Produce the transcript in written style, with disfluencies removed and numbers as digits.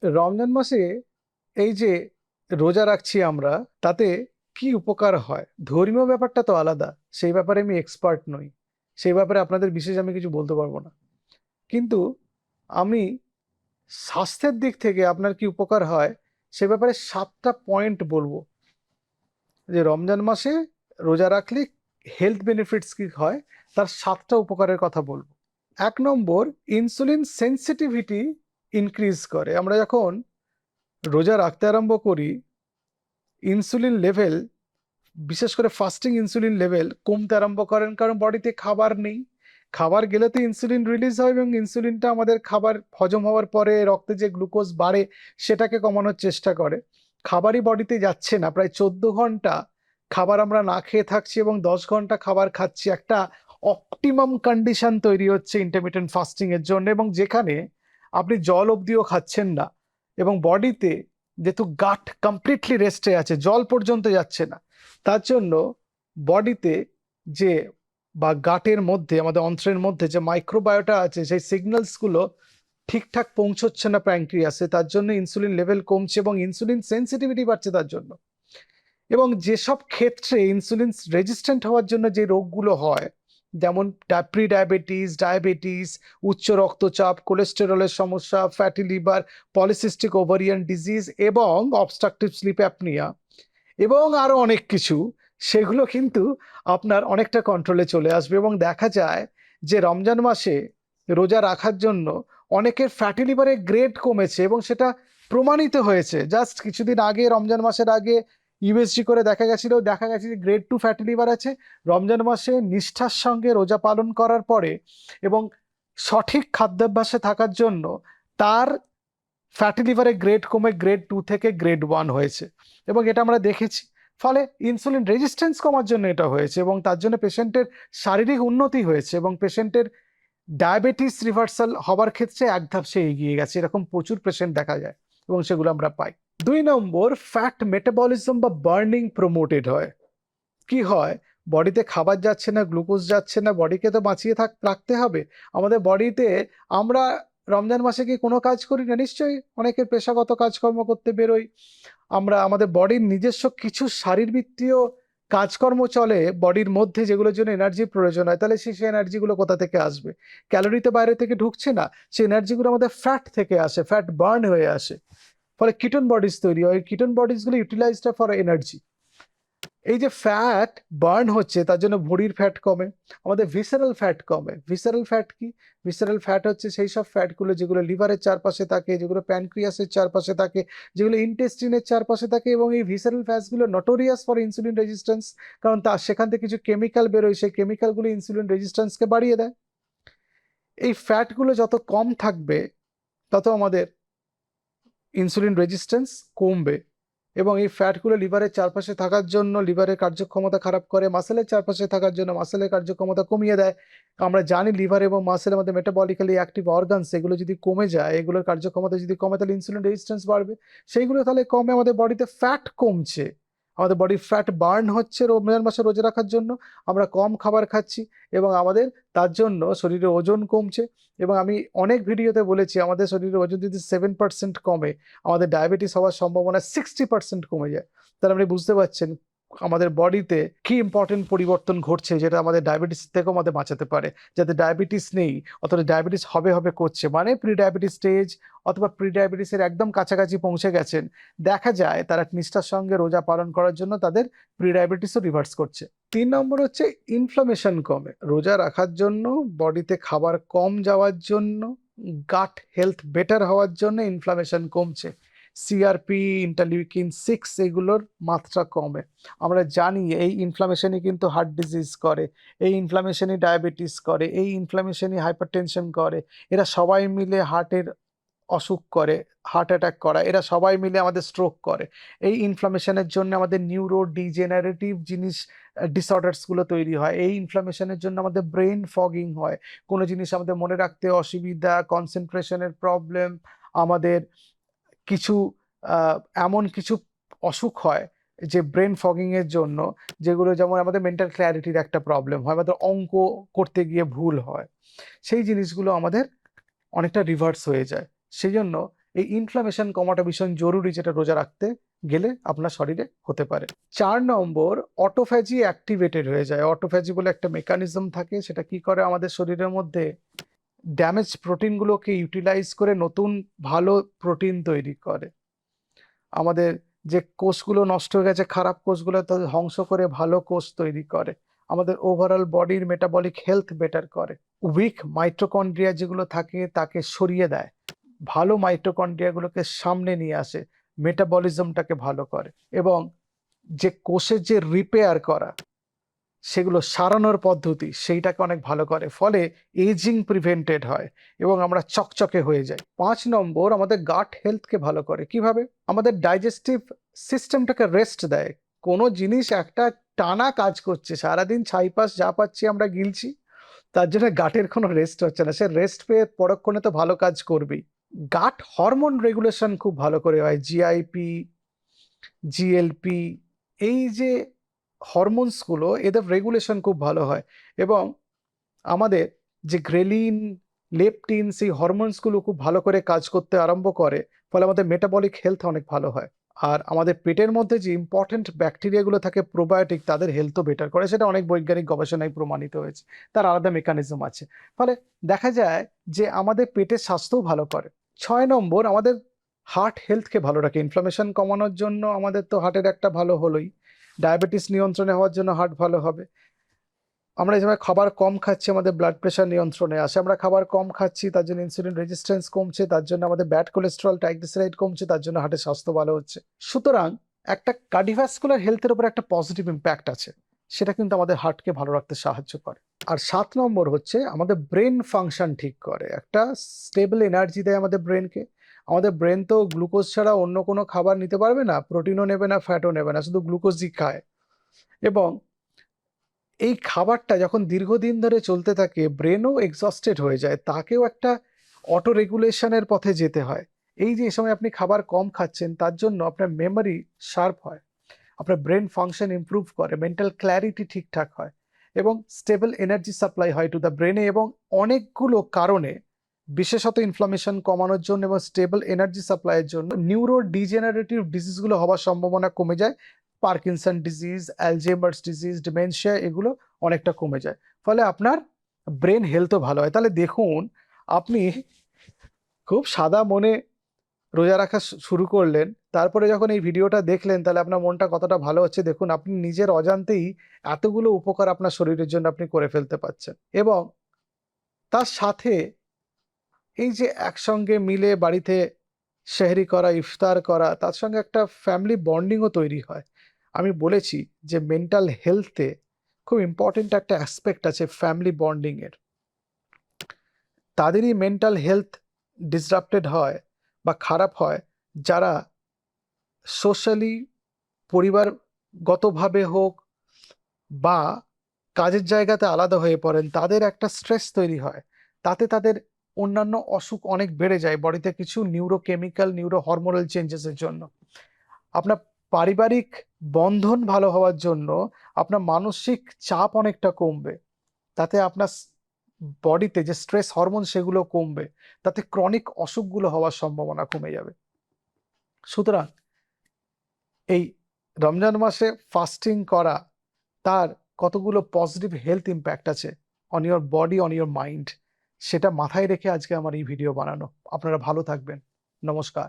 রমজান মাসে এই যে রোজা রাখছি আমরা, তাতে কি উপকার হয়? ধর্মীয় ব্যাপারটা তো আলাদা, সেই ব্যাপারে আমি এক্সপার্ট নই, সেই ব্যাপারে আপনাদের বিশেষ আমি কিছু বলতে পারবো না। কিন্তু আমি স্বাস্থ্যের দিক থেকে আপনার কি উপকার হয় সে ব্যাপারে 7টা পয়েন্ট বলবো, যে রমজান মাসে রোজা রাখলে হেলথ বেনিফিটস কি হয়, তার 7টা উপকারের কথা বলবো। 1 নম্বর, ইনসুলিন সেন্সিটিভিটি ইনক্রিজ করে। আমরা যখন রোজা রাখতে আরম্ভ করি, ইনসুলিন লেভেল, বিশেষ করে ফাস্টিং ইনসুলিন লেভেল কমতে আরম্ভ করেন, কারণ বডিতে খাবার নেই। খাবার গেলে তো ইনসুলিন রিলিজ হয়, এবং ইনসুলিনটা আমাদের খাবার হজম হওয়ার পরে রক্তে যে গ্লুকোজ বাড়ে সেটাকে কমানোর চেষ্টা করে। খাবারই বডিতে যাচ্ছে না, প্রায় 14 ঘন্টা খাবার আমরা না খেয়ে থাকছি এবং 10 ঘন্টা খাবার খাচ্ছি। একটা অপটিমাম কন্ডিশন তৈরি হচ্ছে ইন্টারমিটেন্ট ফাস্টিং এর জন্য, এবং যেখানে আপনি জল অবধিও খাচ্ছেন না, এবং বডিতে যেহেতু গাট কমপ্লিটলি রেস্টে আছে, জল পর্যন্ত যাচ্ছে না, তার জন্য বডিতে যে বা গাটের মধ্যে, আমাদের অন্ত্রের মধ্যে যে মাইক্রোবায়োটা আছে, সেই সিগন্যালসগুলো ঠিকঠাক পৌঁছচ্ছে না প্যানক্রিয়াসে, তার জন্য ইনসুলিন লেভেল কমছে এবং ইনসুলিন সেন্সিটিভিটি বাড়ছে তার জন্য। এবং যেসব ক্ষেত্রে ইনসুলিন রেজিস্ট্যান্ট হওয়ার জন্য যে রোগগুলো হয়, যেমন প্রি ডায়াবেটিস, ডায়াবেটিস, উচ্চ রক্তচাপ, কোলেস্টেরলের সমস্যা, fatty liver, polycystic ovarian disease এবং অবস্ট্রাকটিভ স্লিপ অ্যাপনিয়া, এবং আরো অনেক কিছু, সেগুলো কিন্তু আপনার অনেকটা কন্ট্রোলে চলে আসবে। এবং দেখা যায় যে রমজান মাসে রোজা রাখার জন্য অনেকের ফ্যাটি লিভারের গ্রেড কমেছে, এবং সেটা প্রমাণিত হয়েছে। জাস্ট কিছুদিন আগে, রমজান মাসের আগে, ইউএসজি করে দেখা গেছে যে গ্রেড 2 ফ্যাটি লিভার আছে। রমজান মাসে নিষ্ঠার সঙ্গে রোজা পালন করার পরে এবং সঠিক খাদ্যাভ্যাসে থাকার জন্য তার ফ্যাটি লিভারের গ্রেড কমে গ্রেড 2 থেকে গ্রেড 1 হয়েছে, এবং এটা আমরা দেখেছি। ফলে ইনসুলিন রেজিস্ট্যান্স কমার জন্য এটা হয়েছে, এবং তার জন্য পেশেন্টের শারীরিক উন্নতি হয়েছে, এবং পেশেন্টের ডায়াবেটিস রিভার্সাল হবার ক্ষেত্রে এক ধাপ সে এগিয়ে গেছে। এরকম প্রচুর পেশেন্ট দেখা যায় এবং সেগুলো আমরা পাই। 2 নম্বর, ফ্যাট মেটাবলিজম বা বার্নিং প্রমোটেড হয়। কি হয়, বডিতে খাবার যাচ্ছে না, গ্লুকোজ যাচ্ছে না, বডিকে তো বাঁচিয়ে রাখতে হবে। আমাদের বডিতে আমরা রমজান মাসে কি কোনো কাজ করি না? নিশ্চয়ই অনেকের পেশাগত কাজকর্ম করতে বেরোই আমরা। আমাদের বডির নিজস্ব কিছু শারীরবৃত্তীয় কাজকর্ম চলে বডির মধ্যে, যেগুলোর জন্য এনার্জির প্রয়োজন হয়। তাহলে সেই এনার্জিগুলো কোথা থেকে আসবে? ক্যালোরি তো বাইরে থেকে ঢুকছে না, সেই এনার্জিগুলো আমাদের ফ্যাট থেকে আসে, ফ্যাট বার্ন হয়ে আসে। ফলে কিটোন বডিজ তৈরি হয়, কিটোন বডিজগুলো ইউটিলাইজড ফর এনার্জি। এই যে ফ্যাট বার্ন হচ্ছে, তার জন্য ভুঁড়ির ফ্যাট কমে, আমাদের ভিসারাল ফ্যাট কমে। ভিসারাল ফ্যাট কি? ভিসারাল ফ্যাট হচ্ছে সেই সব ফ্যাটগুলো যেগুলো লিভারের চারপাশে থাকে, যেগুলো প্যানক্রিয়াসের চারপাশে থাকে, যেগুলো ইন্টেস্টিনের চারপাশে থাকে। এবং এই ভিসারাল ফ্যাটসগুলো নটোরিয়াস ফর ইনসুলিন রেজিস্ট্যান্স, কারণ তার সেখান থেকে কিছু কেমিক্যাল বেরোয়, সেই কেমিক্যালগুলো ইনসুলিন রেজিস্ট্যান্সকে বাড়িয়ে দেয়। এই ফ্যাটগুলো যত কম থাকবে, তত আমাদের ইনসুলিন রেজিস্ট্যান্স কমবে। এবং এই ফ্যাটগুলো লিভারের চারপাশে থাকার জন্য লিভারের কার্যক্ষমতা খারাপ করে, মাসেলের চারপাশে থাকার জন্য মাসেলের কার্যক্ষমতা কমিয়ে দেয়। আমরা জানি লিভার এবং মাসেল আমাদের মেটাবলিক্যালি অ্যাক্টিভ অর্গানস, এগুলো যদি কমে যায়, এগুলোর কার্যক্ষমতা যদি কমে, তাহলে ইনসুলিন রেজিস্ট্যান্স বাড়বে। সেইগুলো তাহলে কমে, আমাদের বডিতে ফ্যাট কমছে, আমাদের বডির ফ্যাট বার্ন হচ্ছে রমজান মাসে রোজা রাখার জন্য। আমরা কম খাবার খাচ্ছি এবং আমাদের তার জন্য শরীরে ওজন কমছে। এবং আমি অনেক ভিডিওতে বলেছি, আমাদের শরীরে ওজন যদি 7% কমে, আমাদের ডায়াবেটিস হওয়ার সম্ভাবনা 60% কমে যায়। তাহলে আপনি বুঝতে পারছেন আমাদের বডিতে কি ইম্পর্টেন্ট পরিবর্তন ঘটছে, যেটা আমাদের ডায়াবেটিস থেকেও আমাদের বাঁচাতে পারে। যাতে ডায়াবেটিস নেই অথবা ডায়াবেটিস হবে হবে করছে, মানে প্রি ডায়াবেটিস স্টেজ অথবা প্রি ডায়াবেটিসের একদম কাছাকাছি পৌঁছে গেছেন, দেখা যায় তারা নিষ্ঠার সঙ্গে রোজা পালন করার জন্য তাদের প্রি ডায়াবেটিসও রিভার্স করছে। 3 নম্বর হচ্ছে ইনফ্লামেশন কমে। রোজা রাখার জন্য, বডিতে খাবার কম যাওয়ার জন্য, গাট হেলথ বেটার হওয়ার জন্য ইনফ্লামেশন কমছে। সিআরপি, ইন্টারলিউকিন 6 এগুলোর মাত্রা কমে। আমরা জানি এই ইনফ্লামেশনই কিন্তু হার্ট ডিজিজ করে, এই ইনফ্লামেশনই ডায়াবেটিস করে, এই ইনফ্লামেশনই হাইপারটেনশন করে। এরা সবাই মিলে হার্টের অসুখ করে, হার্ট অ্যাটাক করা, এরা সবাই মিলে আমাদের স্ট্রোক করে। এই ইনফ্লামেশনের জন্য আমাদের নিউরো ডিজেনারেটিভ জিনিস, ডিসঅর্ডার্সগুলো তৈরি হয়। এই ইনফ্লামেশনের জন্য আমাদের ব্রেন ফগিং হয়, কোনো জিনিস আমাদের মনে রাখতে অসুবিধা, কনসেন্ট্রেশনের প্রবলেম, আমাদের কিছু এমন কিছু অসুখ হয় যে ব্রেন ফগিং এর জন্য, যেগুলো যেমন আমাদের মেন্টাল ক্ল্যারিটির একটা প্রবলেম হয়, আমাদের অঙ্ক করতে গিয়ে ভুল হয়, সেই জিনিসগুলো আমাদের অনেকটা রিভার্স হয়ে যায়। সেই জন্য এই ইনফ্লামেশন কমাটা ভীষণ জরুরি, যেটা রোজা রাখতে গেলে আপনার শরীরে হতে পারে। 4 নম্বর, অটোফ্যাজি অ্যাক্টিভেটেড হয়ে যায়। অটোফ্যাজি বলে একটা মেকানিজম থাকে, সেটা কি করে আমাদের শরীরের মধ্যে ড্যামেজ প্রোটিনগুলোকে ইউটিলাইজ করে নতুন ভালো প্রোটিন তৈরি করে। আমাদের যে কোষগুলো নষ্ট হয়ে গেছে, খারাপ কোষগুলো ধ্বংস করে ভালো কোষ তৈরি করে। আমাদের ওভারঅল বডির মেটাবলিক হেলথ বেটার করে। উইক মাইটোকন্ড্রিয়া যেগুলো থাকে তাকে সরিয়ে দেয়, ভালো মাইটোকন্ড্রিয়াগুলোকে সামনে নিয়ে আসে, মেটাবলিজমটাকে ভালো করে, এবং যে কোষের যে রিপেয়ার করা, সেগুলো সারানোর পদ্ধতি, সেইটাকে অনেক ভালো করে। ফলে এজিং প্রিভেন্টেড হয় এবং আমরা চকচকে হয়ে যাই। 5 নম্বর, আমাদের গাট হেলথকে ভালো করে। কিভাবে? আমাদের ডাইজেস্টিভ সিস্টেমটাকে রেস্ট দেয়। কোনো জিনিস একটা টানা কাজ করছে, সারাদিন ছাইপাশ যা পাচ্ছি আমরা গিলছি, তার জন্য গাটের কোনো রেস্ট হচ্ছে না। সে রেস্ট পেয়ে পরক্ষণে তো ভালো কাজ করবেই। গাট হরমোন রেগুলেশন খুব ভালো করে হয়। জিআইপি, জিএলপি, এই যে হরমোনসগুলো, এদের রেগুলেশন খুব ভালো হয় এবং আমাদের যে গ্রেলিন, লেপটিন, সেই হরমোনসগুলো খুব ভালো করে কাজ করতে আরম্ভ করে। ফলে আমাদের মেটাবলিক হেলথ অনেক ভালো হয়। আর আমাদের পেটের মধ্যে যে ইম্পর্টেন্ট ব্যাকটেরিয়াগুলো থাকে, প্রোবায়োটিক, তাদের হেলথও বেটার করে। সেটা অনেক বৈজ্ঞানিক গবেষণায় প্রমাণিত হয়েছে। তার আলাদা মেকানিজম আছে। ফলে দেখা যায় যে আমাদের পেটের স্বাস্থ্যও ভালো করে। 6 নম্বর, আমাদের হার্ট হেলথকে ভালো রাখে। ইনফ্লামেশন কমানোর জন্য আমাদের তো হার্টের একটা ভালো হলোই, ডায়াবেটিস নিয়ন্ত্রণে হওয়ার জন্য হার্ট ভালো হবে। আমরা এই সময় খাবার কম খাচ্ছি, আমাদের ব্লাড প্রেশার নিয়ন্ত্রণে আসে। আমরা খাবার কম খাচ্ছি, তার জন্য ইনসুলিন রেজিস্ট্যান্স কমছে, তার জন্য আমাদের ব্যাড কোলেস্টেরল, ট্রাইগ্লিসারাইড কমছে, তার জন্য হার্টের স্বাস্থ্য ভালো হচ্ছে। সুতরাং একটা কার্ডিওভাস্কুলার হেলথের উপর একটা পজিটিভ ইম্প্যাক্ট আছে, সেটা কিন্তু আমাদের হার্টকে ভালো রাখতে সাহায্য করে। আর 7 নম্বর হচ্ছে আমাদের ব্রেন ফাংশন ঠিক করে। একটা স্টেবল এনার্জি দেয় আমাদের ব্রেনকে। আমাদের ব্রেন তো গ্লুকোজ ছাড়া অন্য কোনো খাবার নিতে পারবে না, প্রোটিনও নেবে না, ফ্যাটও নেবে না, শুধু গ্লুকোজই খায়। এবং এই খাবারটা যখন দীর্ঘদিন ধরে চলতে থাকে, ব্রেনও এক্সস্টেড হয়ে যায়, তাকেও একটা অটো রেগুলেশনের পথে যেতে হয়। এই যে সময় আপনি খাবার কম খাচ্ছেন, তার জন্য আপনার মেমোরি শার্প হয়, আপনার ব্রেন ফাংশন ইমপ্রুভ করে, মেন্টাল ক্ল্যারিটি ঠিকঠাক হয় এবং স্টেবল এনার্জি সাপ্লাই হয় টু দ্য ব্রেনে। এবং অনেকগুলো কারণে, বিশেষত ইনফ্লামেশন কমানোর জন্য এবং স্টেবল এনার্জি সাপ্লাইয়ের জন্য, নিউরো ডিজেনারেটিভ ডিজিজগুলো হওয়ার সম্ভাবনা কমে যায়। পার্কিনসন ডিজিজ, অ্যালজেইমার্স ডিজিজ, ডিমেনশিয়া, এগুলো অনেকটা কমে যায়। ফলে আপনার ব্রেন হেলথও ভালো হয়। তাহলে দেখুন, আপনি খুব সাদা মনে রোজা রাখা শুরু করলেন, তারপরে যখন এই ভিডিওটা দেখলেন, তাহলে আপনার মনটা কতটা ভালো হচ্ছে দেখুন। আপনি নিজের অজান্তেই এতগুলো উপকার আপনার শরীরের জন্য আপনি করে ফেলতে পারছেন। এবং তার সাথে এই যে একসঙ্গে মিলে বাড়িতে সেহরি করা, ইফতার করা, তার সঙ্গে একটা ফ্যামিলি বন্ডিংও তৈরি হয়। আমি বলেছি যে মেন্টাল হেলথে খুব ইম্পর্টেন্ট একটা অ্যাসপেক্ট আছে ফ্যামিলি বন্ডিং এর। তাদেরই মেন্টাল হেলথ ডিসরাপ্টেড হয় বা খারাপ হয় যারা সোশ্যালি, পরিবারগতভাবে হোক বা কাজের জায়গাতে আলাদা হয়ে পড়েন। তাদের একটা স্ট্রেস তৈরি হয়, তাতে তাদের অন্যান্য অসুখ অনেক বেড়ে যায় বডিতে, কিছু নিউরোকেমিক্যাল, নিউরো হরমোনাল চেঞ্জেসের জন্য। আপনার পারিবারিক বন্ধন ভালো হওয়ার জন্য আপনার মানসিক চাপ অনেকটা কমবে, তাতে আপনার বডিতে যে স্ট্রেস হরমোন সেগুলো কমবে, তাতে ক্রনিক অসুখগুলো হওয়ার সম্ভাবনা কমে যাবে। সুতরাং এই রমজান মাসে ফাস্টিং করা, তার কতগুলো পজিটিভ হেলথ ইম্প্যাক্ট আছে on your body, on your mind, সেটা মাথায় রেখে আজকে আমার এই ভিডিও বানানো। আপনারা ভালো থাকবেন। নমস্কার।